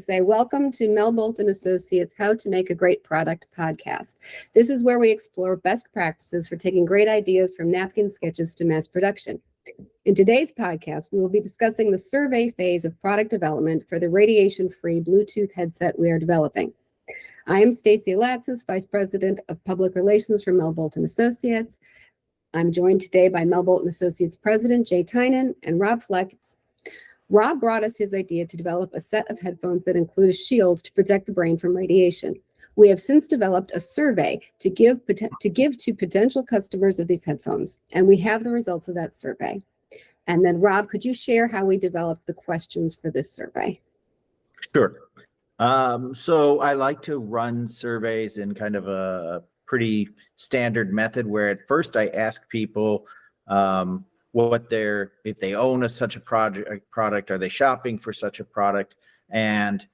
say, welcome to Mel Bolt and Associates How to Make a Great Product podcast. This is where we explore best practices for taking great ideas from napkin sketches to mass production. In today's podcast, we will be discussing the survey phase of product development for the radiation-free Bluetooth headset we are developing. I am Stacy Latsis, Vice President of Public Relations for Mel Bolt and Associates. I'm joined today by Mel Bolt and Associates President Jay Tynan and Rob Flex. Rob brought us his idea to develop a set of headphones that include a shield to protect the brain from radiation. We have since developed a survey to give to potential customers of these headphones, and we have the results of that survey. And then, Rob, could you share how we developed the questions for this survey? Sure. So I like to run surveys in kind of a pretty standard method where at first I ask people if they own such a product, are they shopping for such a product, and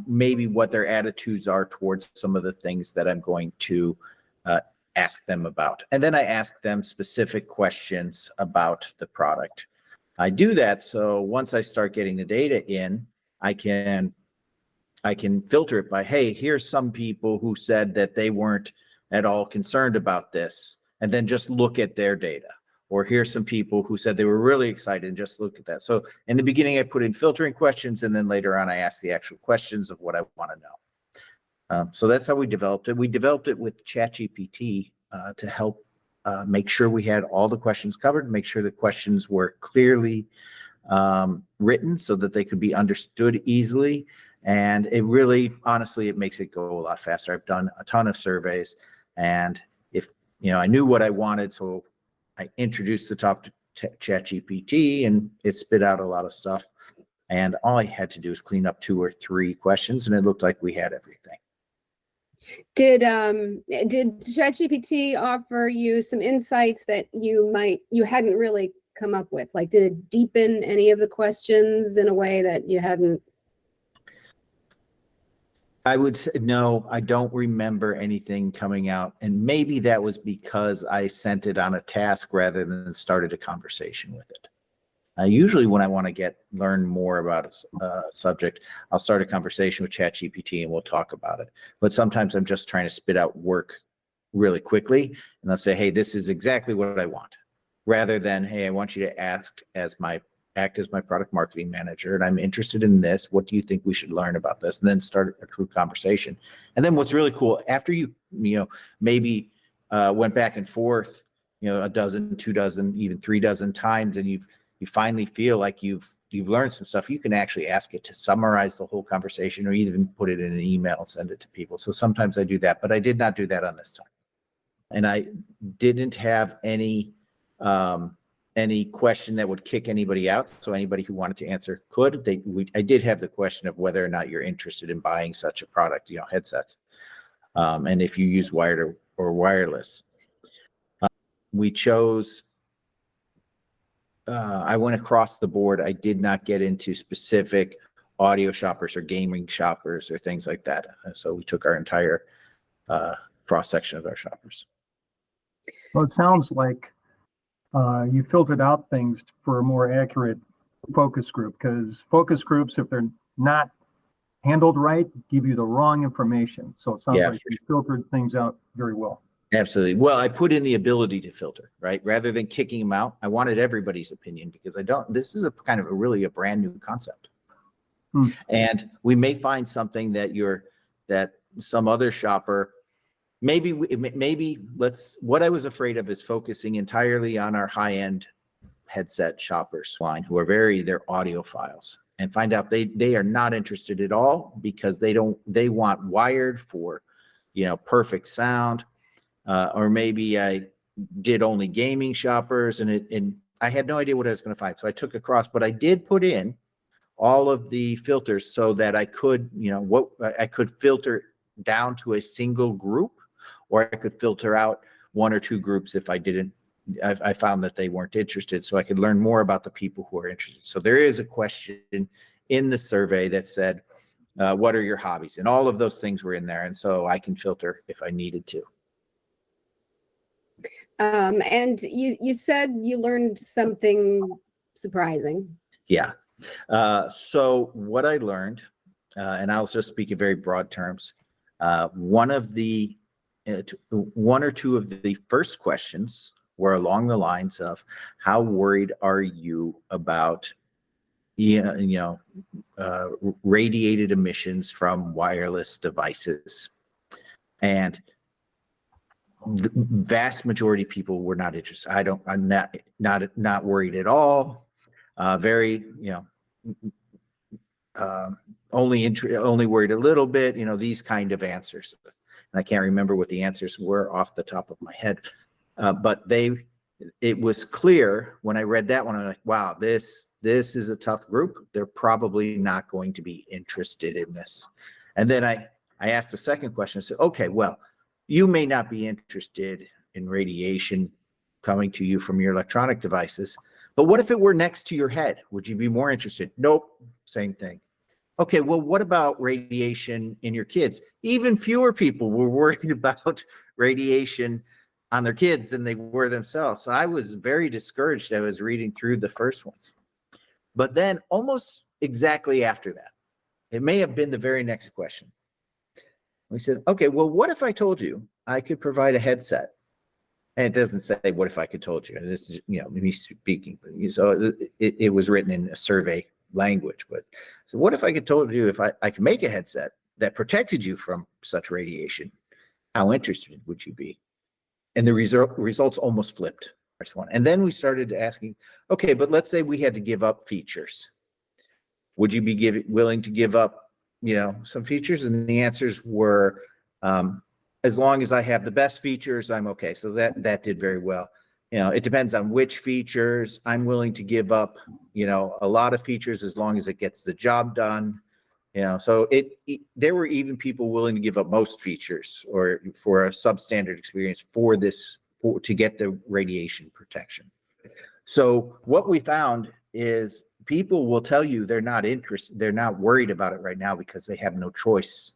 maybe what their attitudes are towards some of the things that I'm going to ask them about. And then I ask them specific questions about the product. I do that so once I start getting the data in, I can filter it by, hey, here's some people who said that they weren't at all concerned about this, and then just look at their data. Or here's some people who said they were really excited and just look at that. So in the beginning, I put in filtering questions, and then later on, I ask the actual questions of what I want to know. So that's how we developed it. We developed it with ChatGPT to help make sure we had all the questions covered, make sure the questions were clearly written so that they could be understood easily. And it really, honestly, it makes it go a lot faster. I've done a ton of surveys, and if I knew what I wanted, so I introduced the top to ChatGPT, and it spit out a lot of stuff. And all I had to do was clean up 2 or 3 questions, and it looked like we had everything. Did ChatGPT offer you some insights that you hadn't really come up with? Like, did it deepen any of the questions in a way that you hadn't? I would say no, I don't remember anything coming out. And maybe that was because I sent it on a task rather than started a conversation with it. Usually when I want to learn more about a subject, I'll start a conversation with ChatGPT and we'll talk about it. But sometimes I'm just trying to spit out work really quickly, and I'll say, hey, this is exactly what I want. Rather than, hey, I want you to act as my product marketing manager, and I'm interested in this. What do you think we should learn about this? And then start a true conversation. And then what's really cool, after you maybe went back and forth, a dozen, 2 dozen, even 3 dozen times, and you finally feel like you've learned some stuff, you can actually ask it to summarize the whole conversation or even put it in an email and send it to people. So sometimes I do that, but I did not do that on this time. And I didn't have any question that would kick anybody out. So anybody who wanted to answer could. I did have the question of whether or not you're interested in buying such a product, headsets, and if you use wired or wireless. We chose. I went across the board. I did not get into specific audio shoppers or gaming shoppers or things like that. So we took our entire cross section of our shoppers. Well, it sounds like you filtered out things for a more accurate focus group, because focus groups, if they're not handled right, give you the wrong information. So it sounds like you filtered things out very well. Absolutely. Well, I put in the ability to filter, right? Rather than kicking them out, I wanted everybody's opinion, because this is a kind of really a brand new concept. And we may find something that some other shopper, what I was afraid of is focusing entirely on our high-end headset shoppers line, who are they're audiophiles, and find out they are not interested at all, because they want wired for, perfect sound. Or maybe I did only gaming shoppers, and I had no idea what I was going to find. So I took across, but I did put in all of the filters so that I could, I could filter down to a single group, or I could filter out 1 or 2 groups if I found that they weren't interested, so I could learn more about the people who are interested. So there is a question in the survey that said, what are your hobbies? And all of those things were in there. And so I can filter if I needed to. And you said you learned something surprising. Yeah. So what I learned and I'll just speak in very broad terms. One or two of the first questions were along the lines of, how worried are you about radiated emissions from wireless devices? And the vast majority of people were not interested. I'm not worried at all. Very, only worried a little bit, these kind of answers. And I can't remember what the answers were off the top of my head. But it was clear when I read that one, I'm like, wow, this is a tough group. They're probably not going to be interested in this. And then I asked the second question. I said, okay, well, you may not be interested in radiation coming to you from your electronic devices, but what if it were next to your head? Would you be more interested? Nope, same thing. Okay, well, what about radiation in your kids? Even fewer people were worried about radiation on their kids than they were themselves. So I was very discouraged. I was reading through the first ones. But then almost exactly after that, it may have been the very next question. We said, okay, well, what if I told you I could provide a headset? And it doesn't say, what if I could told you? And this is, me speaking. So it was written in a survey language. But so what if I could told you if I could make a headset that protected you from such radiation? How interested would you be? And the results almost flipped. First one. And then we started asking, okay, but let's say we had to give up features. Would you be willing to give up, some features? And the answers were, as long as I have the best features, I'm okay. So that did very well. It depends on which features. I'm willing to give up, a lot of features as long as it gets the job done. So there were even people willing to give up most features or for a substandard experience to get the radiation protection. So what we found is people will tell you they're not interested, they're not worried about it right now because they have no choice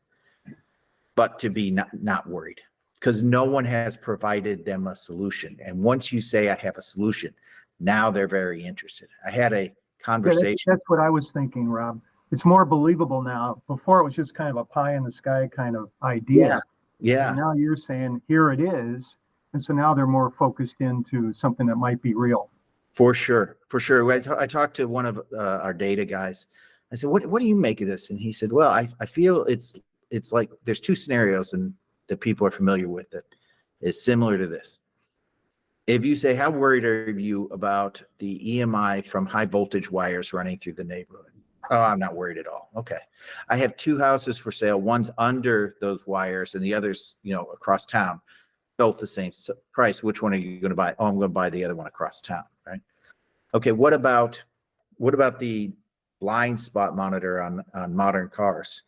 but to be not worried, because no one has provided them a solution. And once you say I have a solution, now they're very interested. I had a conversation. Yeah, that's what I was thinking, Rob. It's more believable now. Before it was just kind of a pie in the sky kind of idea. Yeah. And now you're saying, here it is. And so now they're more focused into something that might be real. For sure. I talked to one of our data guys. I said, what do you make of this? And he said, well, I feel it's like there's two scenarios and that people are familiar with that is similar to this. If you say, how worried are you about the EMI from high voltage wires running through the neighborhood? Oh, I'm not worried at all. Okay. I have two houses for sale. One's under those wires and the other's, across town, both the same price. Which one are you going to buy? Oh, I'm going to buy the other one across town. Right. Okay. What about the blind spot monitor on modern cars?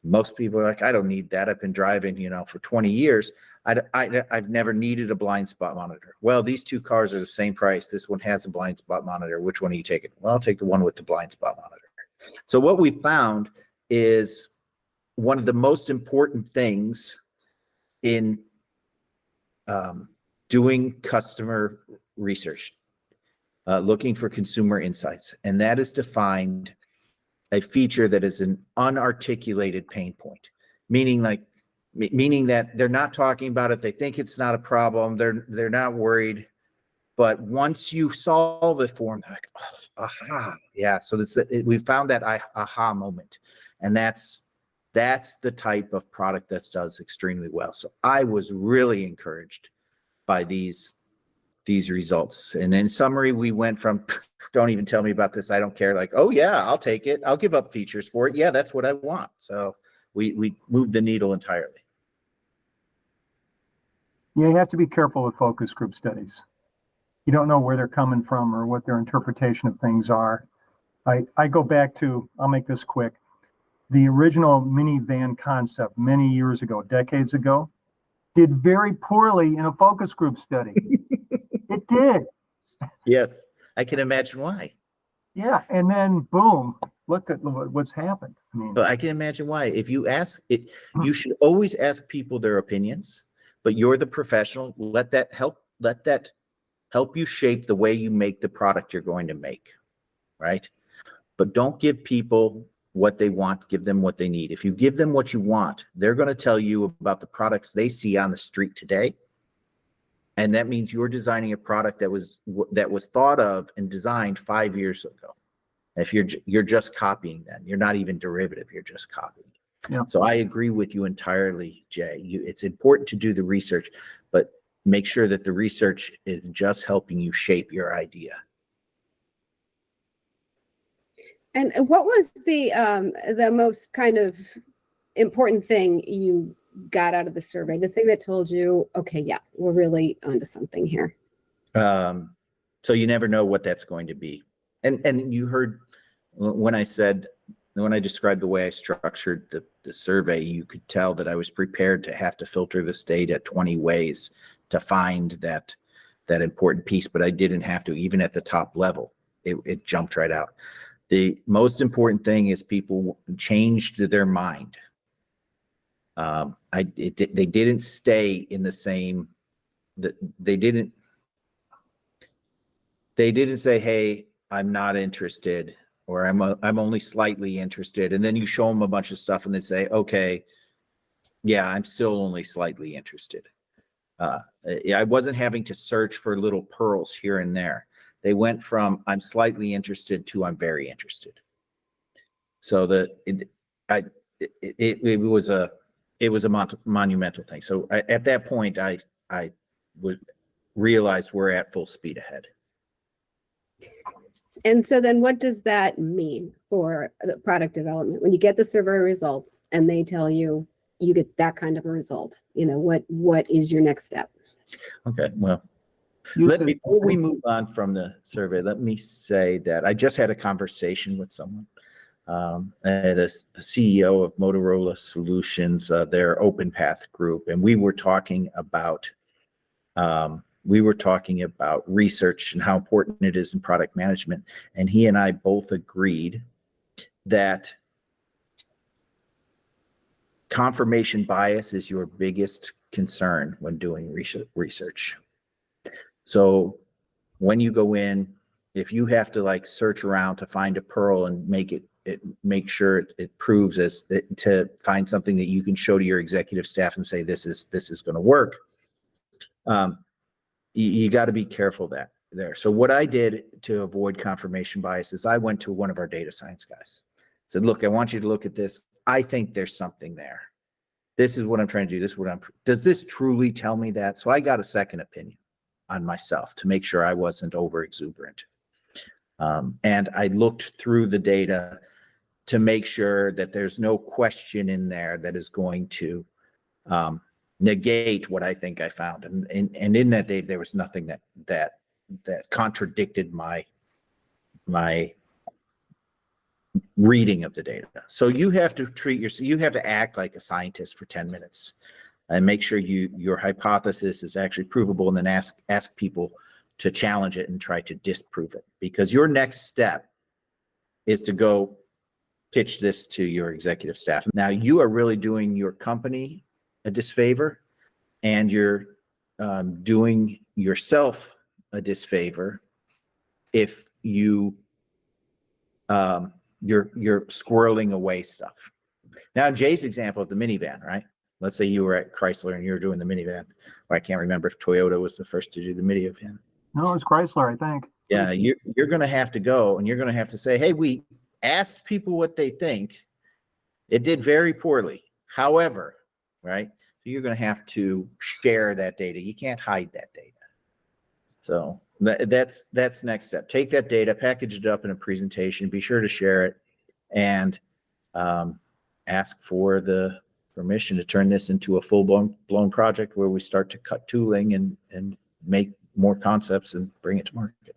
Most people are like, I don't need that. I've been driving, for 20 years. I've never needed a blind spot monitor. Well, these two cars are the same price. This one has a blind spot monitor. Which one are you taking? Well, I'll take the one with the blind spot monitor. So what we found is one of the most important things in doing customer research, looking for consumer insights, and that is to find a feature that is an unarticulated pain point, meaning that they're not talking about it. They think it's not a problem. They're not worried. But once you solve it for them, they're like, oh, aha. Yeah. So we found that aha moment. And that's the type of product that does extremely well. So I was really encouraged by these results. And in summary, we went from, don't even tell me about this, I don't care, like, oh yeah, I'll take it. I'll give up features for it. Yeah, that's what I want. So we moved the needle entirely. You have to be careful with focus group studies. You don't know where they're coming from or what their interpretation of things are. I go back to, I'll make this quick, the original minivan concept many years ago, decades ago, did very poorly in a focus group study. It did. Yes, I can imagine why. Yeah, and then boom, look at what's happened. But I can imagine why. If you ask it, you should always ask people their opinions, but you're the professional. Let that help you shape the way you make the product you're going to make, right? But don't give people what they want, give them what they need. If you give them what you want, they're going to tell you about the products they see on the street today. And that means you're designing a product that was thought of and designed 5 years ago. If you're just copying them, you're not even derivative, you're just copying. Yeah. So I agree with you entirely, Jay. It's important to do the research, but make sure that the research is just helping you shape your idea. And what was the most kind of important thing you got out of the survey? The thing that told you, okay, yeah, we're really onto something here. So you never know what that's going to be. And you heard when I described the way I structured the survey, you could tell that I was prepared to have to filter this data 20 ways to find that important piece, but I didn't have to. Even at the top level, it jumped right out. The most important thing is people changed their mind. They didn't stay in the same. They didn't say, "Hey, I'm not interested," or I'm only slightly interested, and then you show them a bunch of stuff and they say, "Okay, yeah, I'm still only slightly interested." I wasn't having to search for little pearls here and there. They went from "I'm slightly interested" to "I'm very interested." So it was a monumental thing. So at that point, I would realize we're at full speed ahead. And so then what does that mean for the product development? When you get the survey results and they tell you you get that kind of a result, what is your next step? Okay, well, You before we move on from the survey, let me say that I just had a conversation with someone, the CEO of Motorola Solutions, their OpenPath group, and we were talking about research and how important it is in product management. And he and I both agreed that confirmation bias is your biggest concern when doing research. So when you go in, if you have to search around to find a pearl and make sure it proves to find something that you can show to your executive staff and say, this is going to work. You got to be careful there. So what I did to avoid confirmation bias is I went to one of our data science guys, said, look, I want you to look at this. I think there's something there. This is what I'm trying to do. Does this truly tell me that? So I got a second opinion on myself to make sure I wasn't over exuberant. And I looked through the data to make sure that there's no question in there that is going to negate what I think I found. And in that data, there was nothing that contradicted my reading of the data. So you have to you have to act like a scientist for 10 minutes and make sure your hypothesis is actually provable, and then ask people to challenge it and try to disprove it, because your next step is to go pitch this to your executive staff. Now you are really doing your company a disfavor, and you're doing yourself a disfavor if you're squirreling away stuff. Now, Jay's example of the minivan, right? Let's say you were at Chrysler and you were doing the minivan, or I can't remember if Toyota was the first to do the minivan. No, it's Chrysler, I think. Yeah, you're going to have to go and you're going to have to say, hey, we asked people what they think. It did very poorly. However, right? So you're going to have to share that data. You can't hide that data. So that's next step. Take that data, package it up in a presentation, be sure to share it, and ask for the permission to turn this into a full-blown project where we start to cut tooling and make more concepts and bring it to market.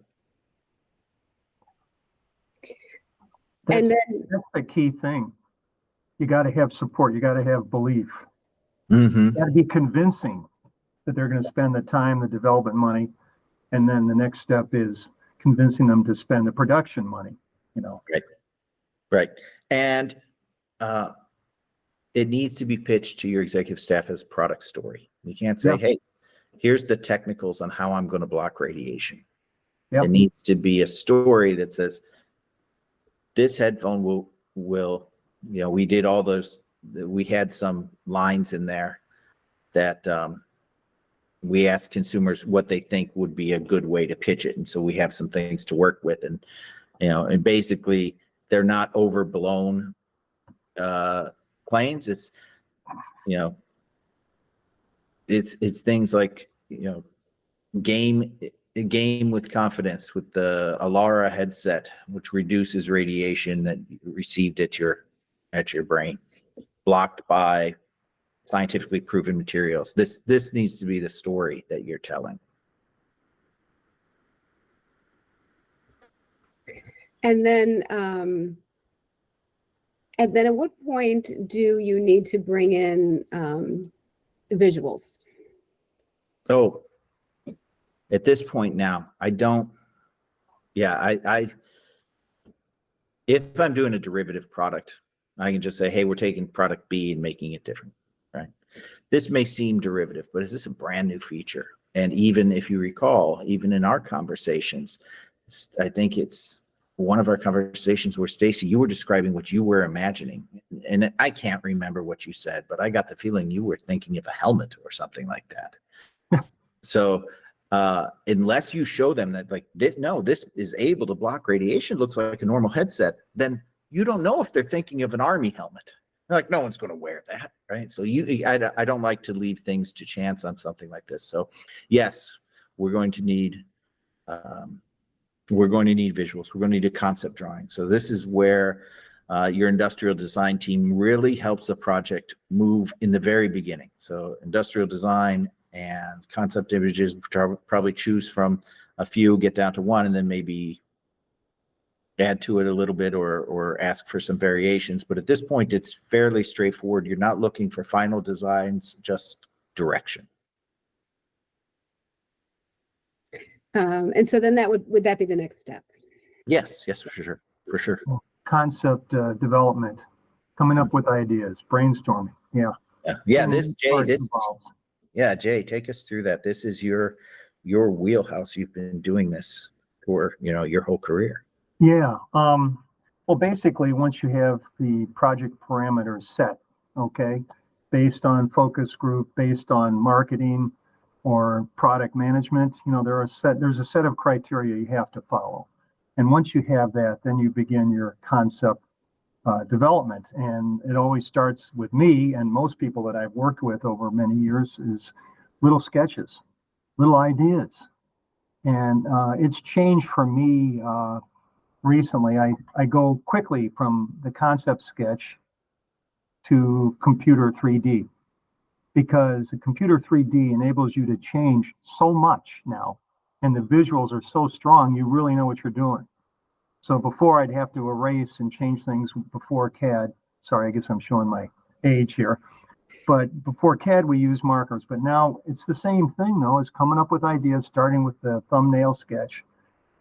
And That's then, the key thing. You got to have support. You got to have belief. Mm-hmm. You got to be convincing that they're going to spend the time, the development money, and then the next step is convincing them to spend the production money. Right. And it needs to be pitched to your executive staff as a product story. You can't say, hey, here's the technicals on how I'm going to block radiation. Yep. It needs to be a story that says, this headphone will will, we did all those, we had some lines in there that we asked consumers what they think would be a good way to pitch it. And so we have some things to work with, and, and basically they're not overblown claims. It's, it's things like, game with confidence with the Alara headset, which reduces radiation that you received at your brain, blocked by scientifically proven materials. This needs to be the story that you're telling. And then at what point do you need to bring in visuals? Oh, at this point now, I don't. Yeah, I if I'm doing a derivative product, I can just say, hey, we're taking product B and making it different, right? This may seem derivative, but is this a brand new feature? And even if you recall, even in our conversations, I think it's one of our conversations where, Stacy, you were describing what you were imagining. And I can't remember what you said, but I got the feeling you were thinking of a helmet or something like that. So unless you show them that, like, this is able to block radiation, looks like a normal headset, then you don't know if they're thinking of an Army helmet. They're like, no one's going to wear that, right? So I don't like to leave things to chance on something like this. So yes, we're going to need visuals. We're going to need a concept drawing. So this is where your industrial design team really helps the project move in the very beginning. So industrial design and concept images, probably choose from a few, get down to one, and then maybe add to it a little bit or ask for some variations. But at this point, it's fairly straightforward. You're not looking for final designs, just direction. And so then would that be the next step? Yes, for sure. Concept development, coming up with ideas, brainstorming. Yeah. Jay, take us through that. This is your wheelhouse. You've been doing this for your whole career. Yeah. Well, basically, once you have the project parameters set, okay, based on focus group, based on marketing or product management, there's a set of criteria you have to follow. And once you have that, then you begin your concept development. And it always starts with me, and most people that I've worked with over many years, is little sketches, little ideas. And it's changed for me recently. I go quickly from the concept sketch to computer 3D, because the computer 3D enables you to change so much now, and the visuals are so strong, you really know what you're doing. So before, I'd have to erase and change things before CAD. Sorry, I guess I'm showing my age here. But before CAD, we use markers. But now it's the same thing, though, as coming up with ideas, starting with the thumbnail sketch,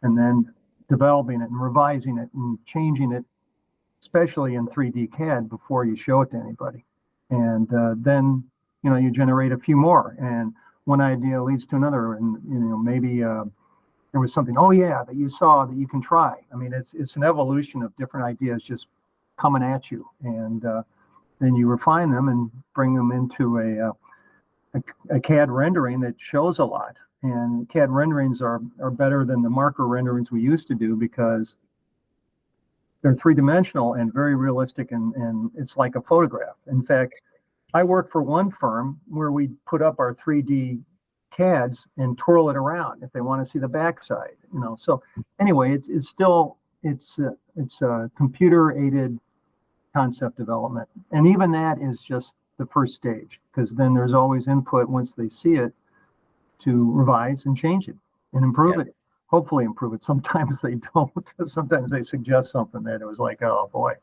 and then developing it and revising it and changing it, especially in 3D CAD, before you show it to anybody. And then, you generate a few more. And one idea leads to another. And, maybe there was something, that you saw that you can try. I mean, it's an evolution of different ideas just coming at you. And then you refine them and bring them into a CAD rendering that shows a lot. And CAD renderings are better than the marker renderings we used to do, because they're three-dimensional and very realistic, and it's like a photograph. In fact, I work for one firm where we put up our 3D CADs and twirl it around if they want to see the backside. So anyway, it's a computer-aided concept development, and even that is just the first stage, because then there's always input once they see it to revise and change it and improve it. Hopefully improve it. Sometimes they don't. Sometimes they suggest something that it was like, oh boy.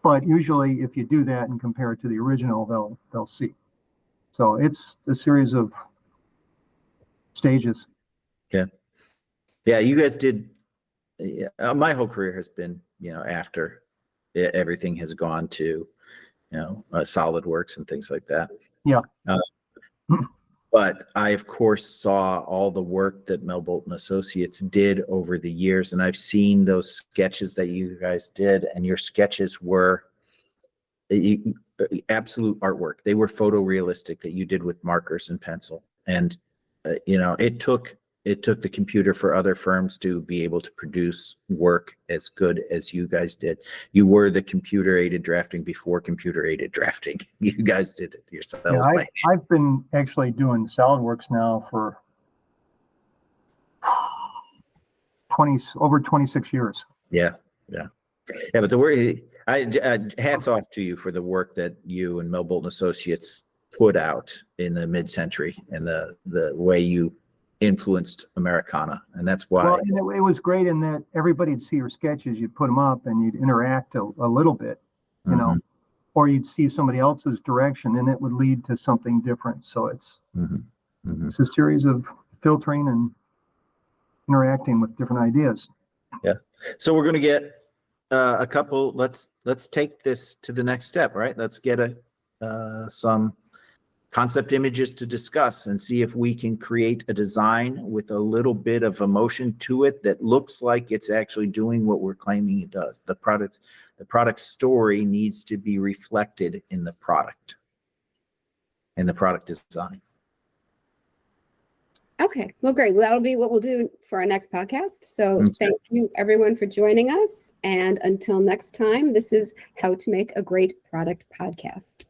But usually, if you do that and compare it to the original, they'll see. So it's a series of stages. Yeah. You guys did. My whole career has been, after everything has gone to, SolidWorks and things like that. Yeah. But I, of course, saw all the work that Mel Bolton Associates did over the years, and I've seen those sketches that you guys did, and your sketches were absolute artwork. They were photorealistic that you did with markers and pencil. And it took the computer for other firms to be able to produce work as good as you guys did. You were the computer-aided drafting before computer-aided drafting. You guys did it yourselves. Yeah, I've been actually doing SolidWorks now for over 26 years. Yeah. But the work, hats off to you for the work that you and Mel Bolton Associates put out in the mid-century and the way you influenced Americana, and that's why. Well, and it was great in that everybody'd see your sketches, you'd put them up, and you'd interact a little bit, or you'd see somebody else's direction, and it would lead to something different. So it's it's a series of filtering and interacting with different ideas. Yeah. So we're going to get a couple. Let's take this to the next step, right? Let's get some concept images to discuss and see if we can create a design with a little bit of emotion to it that looks like it's actually doing what we're claiming it does. The product story needs to be reflected in the product and the product design. Okay, well, great. Well, that'll be what we'll do for our next podcast. So Okay. Thank you, everyone, for joining us. And until next time, this is How to Make a Great Product Podcast.